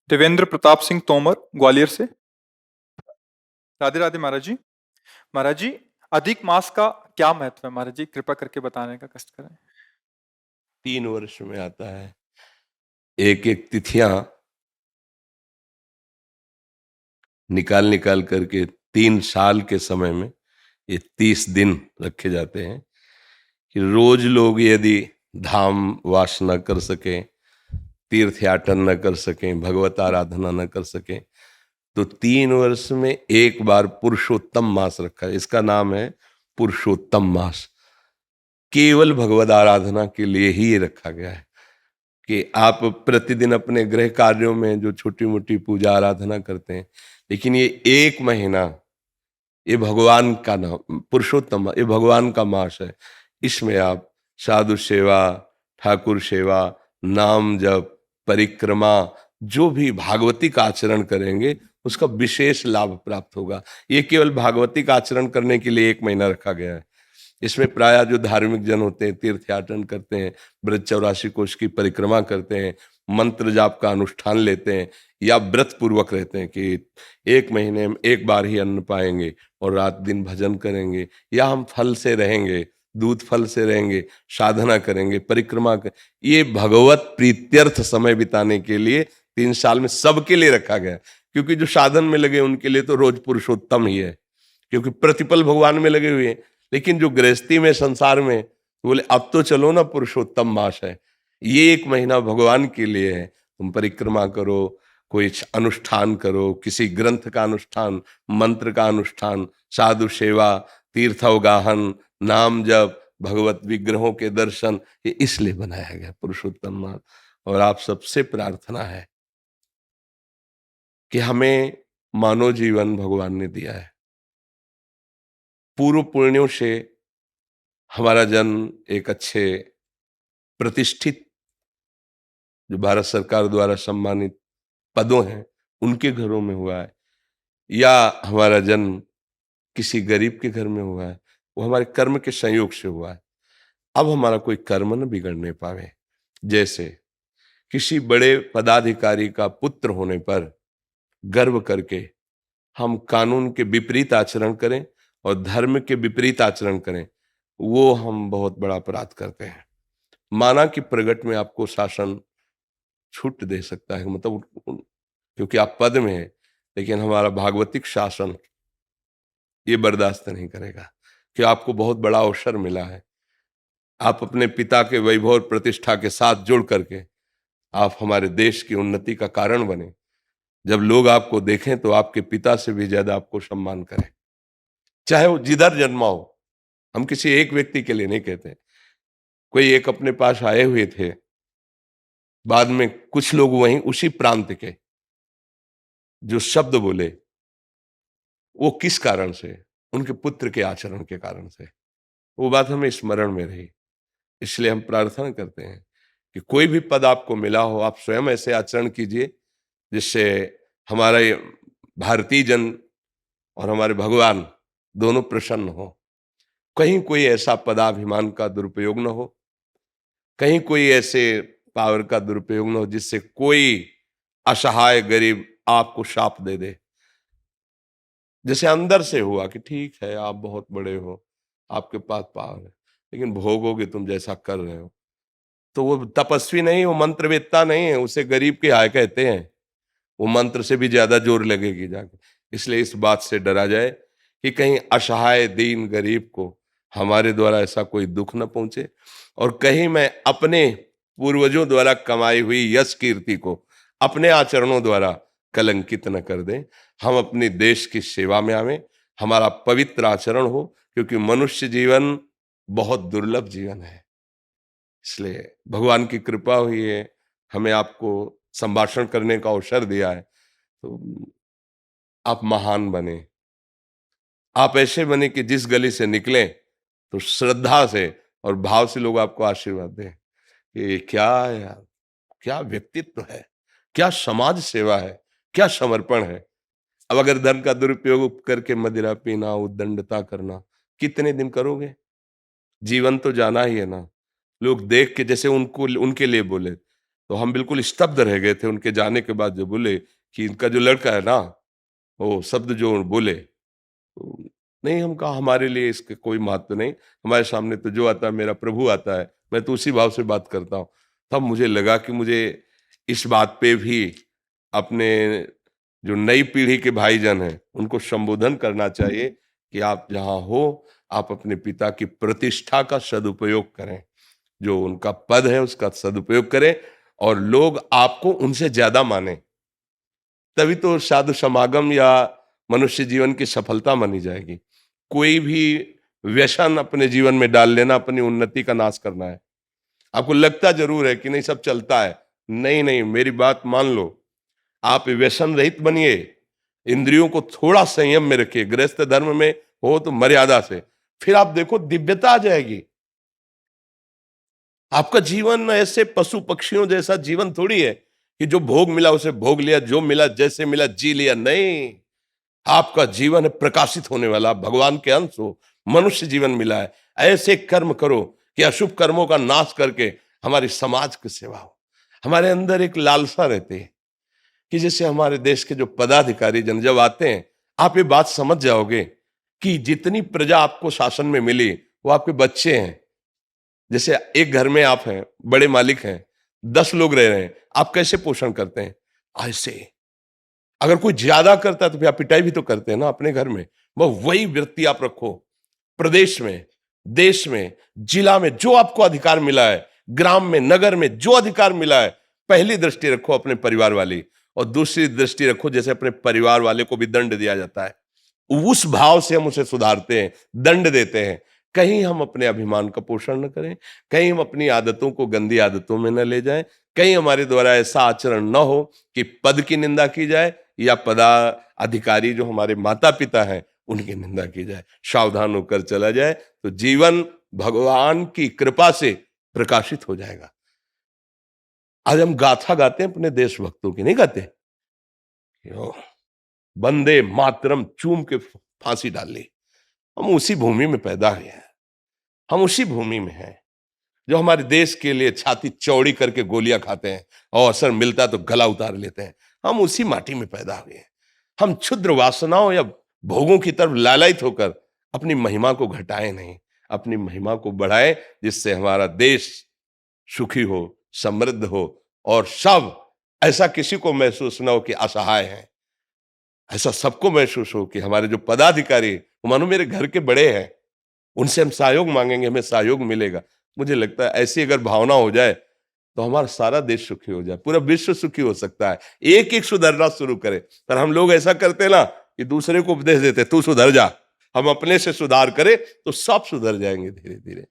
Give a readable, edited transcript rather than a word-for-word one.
देवेंद्र प्रताप सिंह तोमर ग्वालियर से। राधे राधे महाराज जी। महाराज जी, अधिक मास का क्या महत्व है महाराज जी, कृपा करके बताने का कष्ट करें। 3 वर्ष में आता है। एक एक तिथियां निकाल निकाल करके 3 साल के समय में ये 30 दिन रखे जाते हैं कि रोज लोग यदि धाम वास न कर सकें, तीर्थ याटन न कर सकें, भगवत आराधना न कर सकें, तो 3 वर्ष में एक बार पुरुषोत्तम मास रखा है। इसका नाम है पुरुषोत्तम मास। केवल भगवत आराधना के लिए ही ये रखा गया है कि आप प्रतिदिन अपने गृह कार्यों में जो छोटी मोटी पूजा आराधना करते हैं, लेकिन ये 1 महीना ये भगवान का नाम पुरुषोत्तम, ये भगवान का मास है। इसमें आप साधु सेवा, ठाकुर सेवा, नाम जप, परिक्रमा, जो भी भागवती का आचरण करेंगे उसका विशेष लाभ प्राप्त होगा। ये केवल भागवती का आचरण करने के लिए 1 महीना रखा गया है। इसमें प्रायः जो धार्मिक जन होते हैं, तीर्थयाटन करते हैं, ब्रज 84 कोष की परिक्रमा करते हैं, मंत्र जाप का अनुष्ठान लेते हैं, या व्रत पूर्वक रहते हैं कि 1 महीने में एक बार ही अन्न पाएंगे और रात दिन भजन करेंगे, या हम फल से रहेंगे, दूध फल से रहेंगे, साधना करेंगे, परिक्रमा कर, ये भगवत प्रीत्यर्थ समय बिताने के लिए 3 साल में सबके लिए रखा गया। क्योंकि जो साधन में लगे उनके लिए तो रोज पुरुषोत्तम ही है, क्योंकि प्रतिपल भगवान में लगे हुए हैं। लेकिन जो गृहस्थी में, संसार में, तो बोले अब तो चलो ना, पुरुषोत्तम मास है, ये 1 महीना भगवान के लिए है। तुम परिक्रमा करो, कोई अनुष्ठान करो, किसी ग्रंथ का अनुष्ठान, मंत्र का अनुष्ठान, साधु सेवा, तीर्थावगाहन, नाम जप, भगवत विग्रहों के दर्शन, ये इसलिए बनाया गया पुरुषोत्तम मास। और आप सबसे प्रार्थना है कि हमें मानव जीवन भगवान ने दिया है, पूर्व पुण्यों से हमारा जन्म एक अच्छे प्रतिष्ठित, जो भारत सरकार द्वारा सम्मानित पदों हैं, उनके घरों में हुआ है, या हमारा जन्म किसी गरीब के घर में हुआ है, वो हमारे कर्म के संयोग से हुआ है। अब हमारा कोई कर्म न बिगड़ने पावे। जैसे किसी बड़े पदाधिकारी का पुत्र होने पर गर्व करके हम कानून के विपरीत आचरण करें और धर्म के विपरीत आचरण करें, वो हम बहुत बड़ा अपराध करते हैं। माना कि प्रगट में आपको शासन छूट दे सकता है, मतलब क्योंकि आप पद में हैं, लेकिन हमारा भागवतिक शासन ये बर्दाश्त नहीं करेगा कि आपको बहुत बड़ा अवसर मिला है, आप अपने पिता के वैभव और प्रतिष्ठा के साथ जुड़ करके आप हमारे देश की उन्नति का कारण बने। जब लोग आपको देखें तो आपके पिता से भी ज्यादा आपको सम्मान करें, चाहे वो जिधर जन्मा हो। हम किसी एक व्यक्ति के लिए नहीं कहते। कोई एक अपने पास आए हुए थे, बाद में कुछ लोग वहीं उसी प्रांत के जो शब्द बोले, वो किस कारण से? उनके पुत्र के आचरण के कारण से। वो बात हमें स्मरण में रही। इसलिए हम प्रार्थना करते हैं कि कोई भी पद आपको मिला हो, आप स्वयं ऐसे आचरण कीजिए जिससे हमारे भारतीय जन और हमारे भगवान दोनों प्रसन्न हो। कहीं कोई ऐसा पदाभिमान का दुरुपयोग न हो, कहीं कोई ऐसे पावर का दुरुपयोग न हो जिससे कोई असहाय गरीब आपको शाप दे दे। जैसे अंदर से हुआ कि ठीक है, आप बहुत बड़े हो, आपके पास पावर है, लेकिन भोगोगे तुम जैसा कर रहे हो। तो वो तपस्वी नहीं, वो मंत्रवेत्ता नहीं है, उसे गरीब के आय कहते हैं। वो मंत्र से भी ज्यादा जोर लगेगी जाके। इसलिए इस बात से डरा जाए कि कहीं असहाय दीन गरीब को हमारे द्वारा ऐसा कोई दुख न पहुंचे, और कहीं मैं अपने पूर्वजों द्वारा कमाई हुई यश कीर्ति को अपने आचरणों द्वारा कलंकित न कर दें। हम अपने देश की सेवा में आवें, हमारा पवित्र आचरण हो, क्योंकि मनुष्य जीवन बहुत दुर्लभ जीवन है। इसलिए भगवान की कृपा हुई है, हमें आपको संभाषण करने का अवसर दिया है, तो आप महान बने। आप ऐसे बने कि जिस गली से निकलें तो श्रद्धा से और भाव से लोग आपको आशीर्वाद दें कि क्या यार, क्या व्यक्तित्व है, क्या समाज सेवा है, क्या समर्पण है। अब अगर धन का दुरुपयोग करके मदिरा पीना, उद्दंडता करना, कितने दिन करोगे? जीवन तो जाना ही है ना। लोग देख के जैसे उनको उनके लिए बोले, तो हम बिल्कुल स्तब्ध रह गए थे उनके जाने के बाद। जो बोले कि इनका जो लड़का है ना, वो शब्द जो बोले, तो नहीं, हम कहा हमारे लिए इसके कोई महत्व नहीं, हमारे सामने तो जो आता है मेरा प्रभु आता है, मैं तो उसी भाव से बात करता हूँ। तब मुझे लगा कि मुझे इस बात पे भी अपने जो नई पीढ़ी के भाईजन हैं उनको संबोधन करना चाहिए कि आप जहाँ हो, आप अपने पिता की प्रतिष्ठा का सदुपयोग करें, जो उनका पद है उसका सदुपयोग करें, और लोग आपको उनसे ज्यादा माने, तभी तो साधु समागम या मनुष्य जीवन की सफलता मानी जाएगी। कोई भी व्यसन अपने जीवन में डाल लेना अपनी उन्नति का नाश करना है। आपको लगता जरूर है कि नहीं सब चलता है, नहीं नहीं, मेरी बात मान लो, आप व्यसन रहित बनिए, इंद्रियों को थोड़ा संयम में रखिए, गृहस्थ धर्म में हो तो मर्यादा से, फिर आप देखो दिव्यता आ जाएगी। आपका जीवन ऐसे पशु पक्षियों जैसा जीवन थोड़ी है कि जो भोग मिला उसे भोग लिया, जो मिला जैसे मिला जी लिया, नहीं। आपका जीवन है प्रकाशित होने वाला, भगवान के अंश हो, मनुष्य जीवन मिला है। ऐसे कर्म करो कि अशुभ कर्मों का नाश करके हमारी समाज की सेवा हो। हमारे अंदर एक लालसा रहती है कि जैसे हमारे देश के जो पदाधिकारी जन जब आते हैं, आप ये बात समझ जाओगे कि जितनी प्रजा आपको शासन में मिली वो आपके बच्चे हैं। जैसे एक घर में आप हैं, बड़े मालिक हैं, 10 लोग रह रहे हैं, आप कैसे पोषण करते हैं? ऐसे। अगर कोई ज्यादा करता है तो फिर आप पिटाई भी तो करते हैं ना अपने घर में। वही वृत्ति आप रखो प्रदेश में, देश में, जिला में, जो आपको अधिकार मिला है, ग्राम में, नगर में जो अधिकार मिला है, पहली दृष्टि रखो अपने परिवार वाली, और दूसरी दृष्टि रखो जैसे अपने परिवार वाले को भी दंड दिया जाता है, उस भाव से हम उसे सुधारते हैं, दंड देते हैं। कहीं हम अपने अभिमान का पोषण न करें, कहीं हम अपनी आदतों को गंदी आदतों में न ले जाएं, कहीं हमारे द्वारा ऐसा आचरण न हो कि पद की निंदा की जाए या पदाधिकारी जो हमारे माता पिता हैं उनकी निंदा की जाए। सावधान होकर चला जाए तो जीवन भगवान की कृपा से प्रकाशित हो जाएगा। आज हम गाथा गाते हैं अपने देशभक्तों की, नहीं गाते? वंदे मातरम चूम के फांसी डाल ली। हम उसी भूमि में पैदा हुए हैं, हम उसी भूमि में हैं जो हमारे देश के लिए छाती चौड़ी करके गोलियां खाते हैं और अवसर मिलता तो गला उतार लेते हैं। हम उसी माटी में पैदा हुए हैं। हम क्षुद्र वासनाओं या भोगों की तरफ लालायित होकर अपनी महिमा को घटाएं नहीं, अपनी महिमा को बढ़ाएं, जिससे हमारा देश सुखी हो, समृद्ध हो, और सब ऐसा किसी को महसूस ना हो कि असहाय है। ऐसा सबको महसूस हो कि हमारे जो पदाधिकारी, मानो मेरे घर के बड़े हैं, उनसे हम सहयोग मांगेंगे, हमें सहयोग मिलेगा। मुझे लगता है ऐसी अगर भावना हो जाए तो हमारा सारा देश सुखी हो जाए, पूरा विश्व सुखी हो सकता है। एक एक सुधरना शुरू करे। पर हम लोग ऐसा करते ना कि दूसरे को उपदेश देते, तू सुधर जा। हम अपने से सुधार करें तो सब सुधर जाएंगे धीरे धीरे।